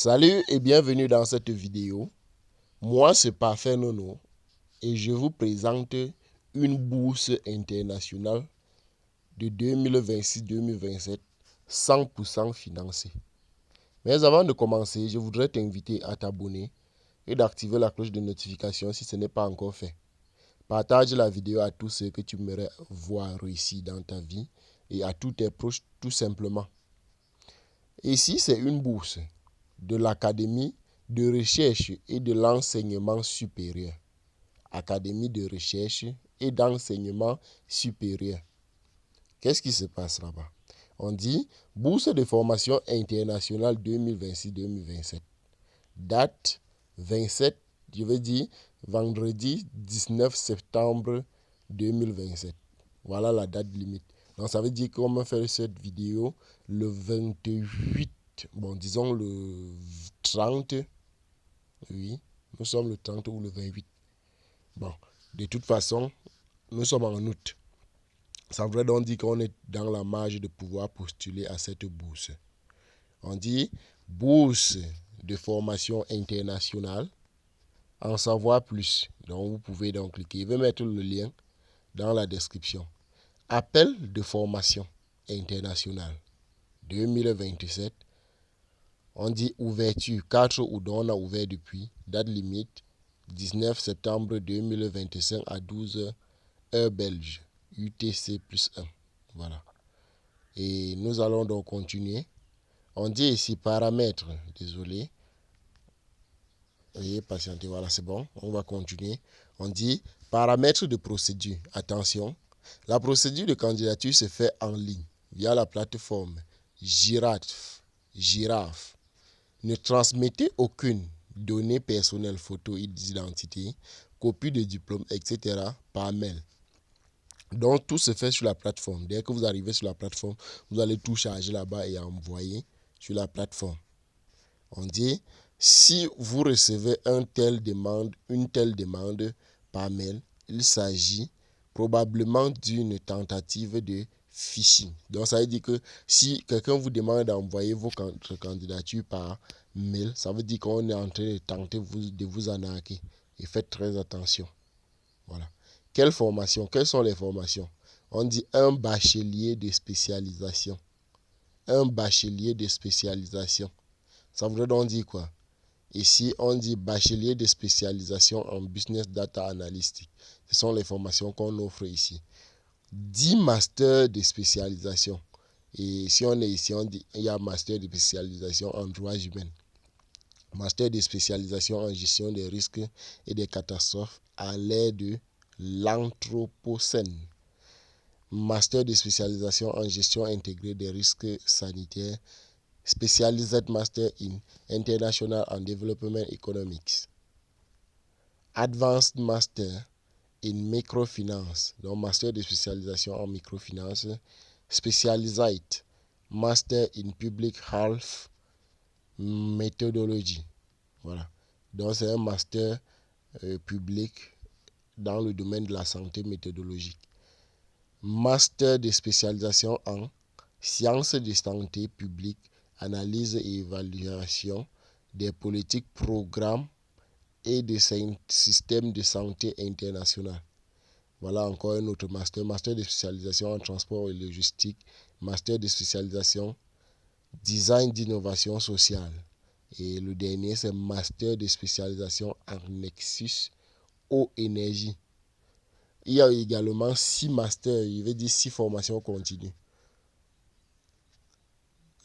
Salut et bienvenue dans cette vidéo. Moi, c'est Parfait Nono et je vous présente une bourse internationale de 2026-2027 100% financée. Mais avant de commencer, je voudrais t'inviter à t'abonner et d'activer la cloche de notification si ce n'est pas encore fait. Partage la vidéo à tous ceux que tu aimerais voir réussir dans ta vie et à tous tes proches tout simplement. Ici, c'est une bourse de l'Académie de recherche et de l'enseignement supérieur. Académie de recherche et d'enseignement supérieur. Qu'est-ce qui se passe là-bas? On dit bourse de formation internationale 2026-2027. Date 27, je veux dire vendredi 19 septembre 2027. Voilà la date limite. Donc ça veut dire qu'on va faire cette vidéo le 28, bon disons le 30, oui, nous sommes le 30 ou le 28. Bon, de toute façon, nous sommes en août. Ça voudrait donc dire qu'on est dans la marge de pouvoir postuler à cette bourse. On dit bourse de formation internationale. En savoir plus, donc vous pouvez donc cliquer. Je vais mettre le lien dans la description. Appel de formation internationale 2027. On dit ouverture 4 août, on a ouvert depuis. Date limite 19 septembre 2025 à 12h heure belge. UTC plus 1. Voilà. Et nous allons donc continuer. On dit ici paramètres. Désolé. Veuillez patienter, voilà, c'est bon. On va continuer. On dit paramètres de procédure. Attention, la procédure de candidature se fait en ligne via la plateforme Giraffe. Ne transmettez aucune donnée personnelle, photo, d'identité, copie de diplôme, etc. par mail. Donc, tout se fait sur la plateforme. Dès que vous arrivez sur la plateforme, vous allez tout charger là-bas et envoyer sur la plateforme. On dit, si vous recevez une telle demande par mail, il s'agit probablement d'une tentative de phishing. Donc, ça veut dire que si quelqu'un vous demande d'envoyer votre candidature par mail, ça veut dire qu'on est en train de tenter de vous arnaquer. Et faites très attention. Voilà. Quelle formation? Quelles sont les formations? On dit un bachelier de spécialisation. Un bachelier de spécialisation. Ça voudrait donc dire quoi? Ici, on dit bachelier de spécialisation en business data analytics. Ce sont les formations qu'on offre ici. 10 masters de spécialisation. Et si on est ici, on dit il y a master de spécialisation en droits humains. Master de spécialisation en gestion des risques et des catastrophes à l'ère de l'anthropocène. Master de spécialisation en gestion intégrée des risques sanitaires. Specialized Master in International and Development Economics. Advanced Master in Microfinance, donc Master de spécialisation en microfinance. Specialized Master in Public Health Methodology. Voilà. Donc c'est un master public dans le domaine de la santé méthodologique. Master de spécialisation en sciences de santé publique, analyse et évaluation des politiques, programmes et des systèmes de santé international. Voilà encore un autre master. Master de spécialisation en transport et logistique. Master de spécialisation design d'innovation sociale. Et le dernier, c'est master de spécialisation en nexus eau énergie. Il y a également 6 masters, il veut dire 6 formations continues.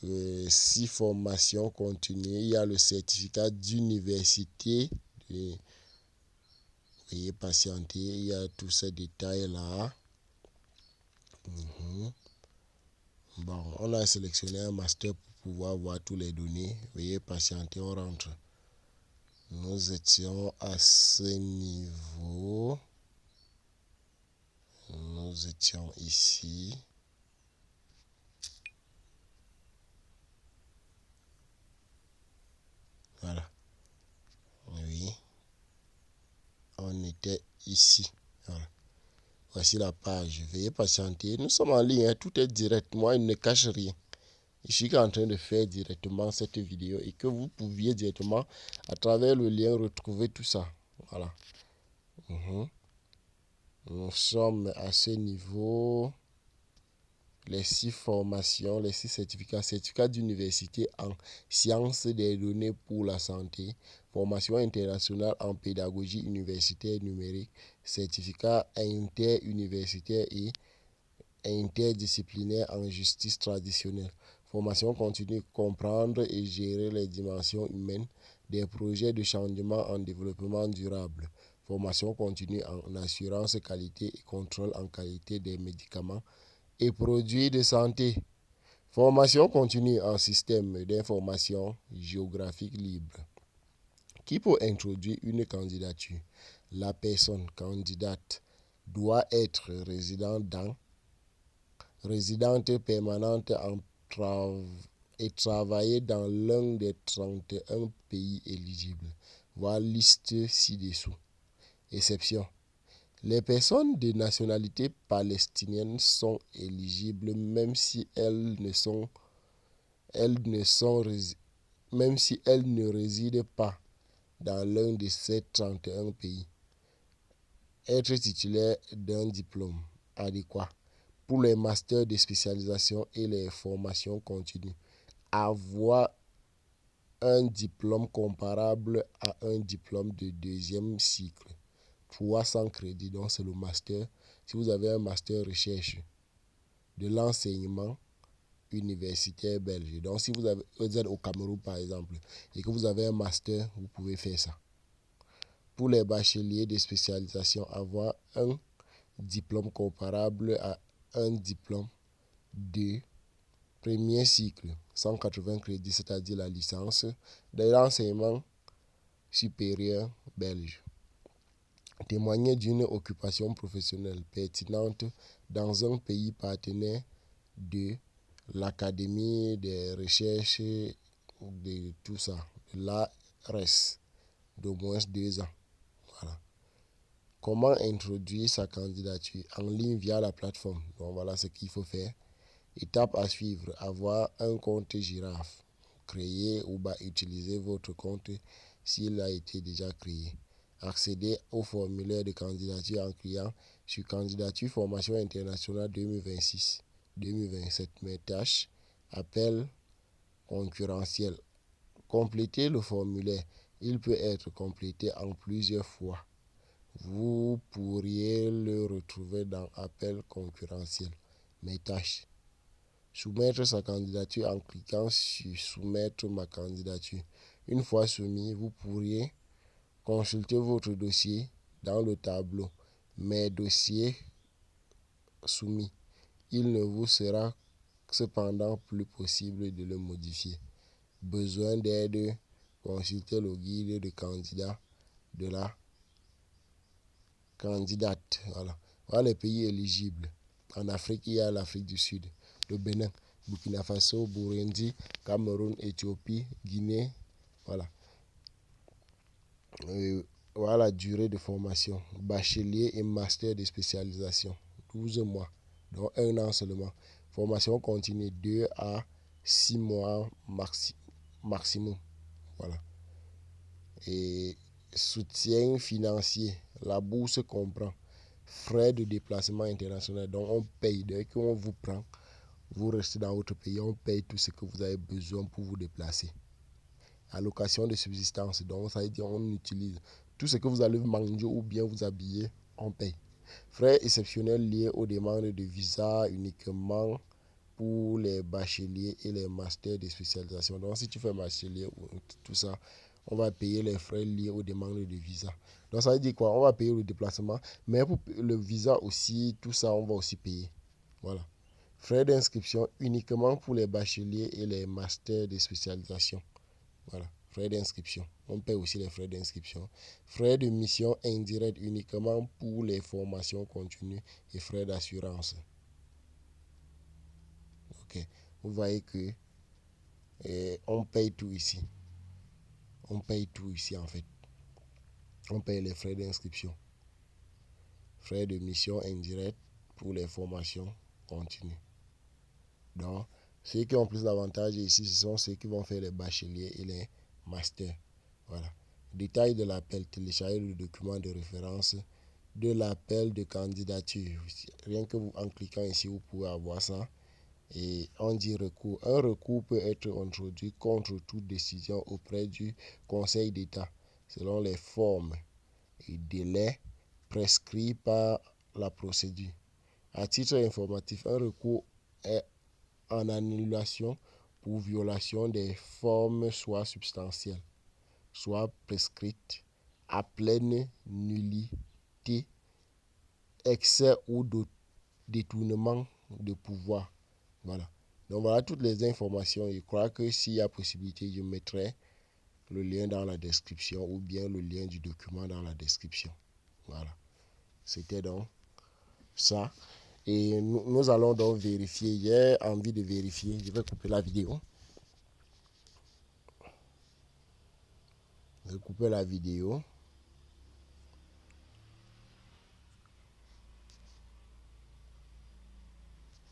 6 formations continues. Il y a le certificat d'université. Veuillez patienter. Il y a tous ces détails-là. Bon, on a sélectionné un master pour pouvoir voir toutes les données. Veuillez patienter, on rentre. Nous étions à ce niveau. Nous étions ici. Voilà. Oui. On était ici. Voilà. Voici la page. Veuillez patienter. Nous sommes en ligne. Tout est direct. Moi, il ne cache rien. Je suis en train de faire directement cette vidéo et que vous pouviez directement, à travers le lien, retrouver tout ça. Voilà. Nous sommes à ce niveau. Les 6 formations, les 6 certificats. Certificat d'université en sciences des données pour la santé. Formation internationale en pédagogie universitaire numérique. Certificat interuniversitaire et interdisciplinaire en justice traditionnelle. Formation continue, comprendre et gérer les dimensions humaines des projets de changement en développement durable. Formation continue en assurance qualité et contrôle en qualité des médicaments et produits de santé. Formation continue en système d'information géographique libre. Qui peut introduire une candidature? La personne candidate doit être résidente permanente et travailler dans l'un des 31 pays éligibles. Voir liste ci-dessous. Exception. Les personnes de nationalité palestinienne sont éligibles même si elles ne résident pas dans l'un de ces 31 pays. Être titulaire d'un diplôme adéquat pour les masters de spécialisation et les formations continues. Avoir un diplôme comparable à un diplôme de deuxième cycle. 300 crédits, donc c'est le master. Si vous avez un master recherche de l'enseignement universitaire belge, donc si vous êtes au Cameroun par exemple, et que vous avez un master, vous pouvez faire ça. Pour les bacheliers de spécialisation, avoir un diplôme comparable à un diplôme de premier cycle, 180 crédits, c'est-à-dire la licence de l'enseignement supérieur belge. Témoigner d'une occupation professionnelle pertinente dans un pays partenaire de l'Académie des recherches de tout ça, de l'ARES, d'au moins 2 ans. Voilà. Comment introduire sa candidature en ligne via la plateforme? Donc voilà ce qu'il faut faire. Étape à suivre, avoir un compte Girafe. Créer ou utiliser votre compte s'il a été déjà créé. Accéder au formulaire de candidature en cliquant sur Candidature Formation Internationale 2026-2027. Mes tâches, appel concurrentiel. Compléter le formulaire. Il peut être complété en plusieurs fois. Vous pourriez le retrouver dans Appel concurrentiel. Mes tâches. Soumettre sa candidature en cliquant sur Soumettre ma candidature. Une fois soumis, vous pourriez consulter votre dossier dans le tableau Mes dossiers soumis. Il ne vous sera cependant plus possible de le modifier. Besoin d'aide? Consultez le guide de candidat de la candidate. Voilà les pays éligibles. En Afrique, il y a l'Afrique du Sud, le Bénin, Burkina Faso, Burundi, Cameroun, Éthiopie, Guinée. Voilà. Voilà la durée de formation. Bachelier et master de spécialisation. 12 mois. Donc 1 an seulement. Formation continue 2 à 6 mois maximum. Voilà. Et soutien financier. La bourse comprend frais de déplacement international. Donc on paye. Dès qu'on vous prend, vous restez dans votre pays, on paye tout ce que vous avez besoin pour vous déplacer. Allocation de subsistance. Donc ça veut dire on utilise tout ce que vous allez manger ou bien vous habiller, on paye. Frais exceptionnels liés aux demandes de visa uniquement pour les bacheliers et les masters de spécialisation. Donc si tu fais bachelier ou tout ça, on va payer les frais liés aux demandes de visa. Donc ça veut dire quoi? On va payer le déplacement, mais pour le visa aussi, tout ça, on va aussi payer. Voilà. Frais d'inscription uniquement pour les bacheliers et les masters de spécialisation. Voilà. Frais d'inscription. On paie aussi les frais d'inscription. Frais de mission indirecte uniquement pour les formations continues et frais d'assurance. Ok. Vous voyez que on paye tout ici. On paye tout ici en fait. On paye les frais d'inscription. Frais de mission indirecte pour les formations continues. Donc, Ceux qui ont plus d'avantages ici, ce sont ceux qui vont faire les bacheliers et les masters. Voilà. Détail de l'appel. Télécharger le document de référence de l'appel de candidature. Rien que en cliquant ici, vous pouvez avoir ça. Et on dit recours. Un recours peut être introduit contre toute décision auprès du Conseil d'État, selon les formes et délais prescrits par la procédure. À titre informatif, un recours est en annulation pour violation des formes soit substantielles, soit prescrites, à pleine nullité, excès ou détournement de pouvoir. Voilà. Donc voilà toutes les informations. Je crois que s'il y a possibilité, je mettrai le lien dans la description ou bien le lien du document dans la description. Voilà. C'était donc ça. Et nous allons donc vérifier. J'ai envie de vérifier. Je vais couper la vidéo. Je vais couper la vidéo.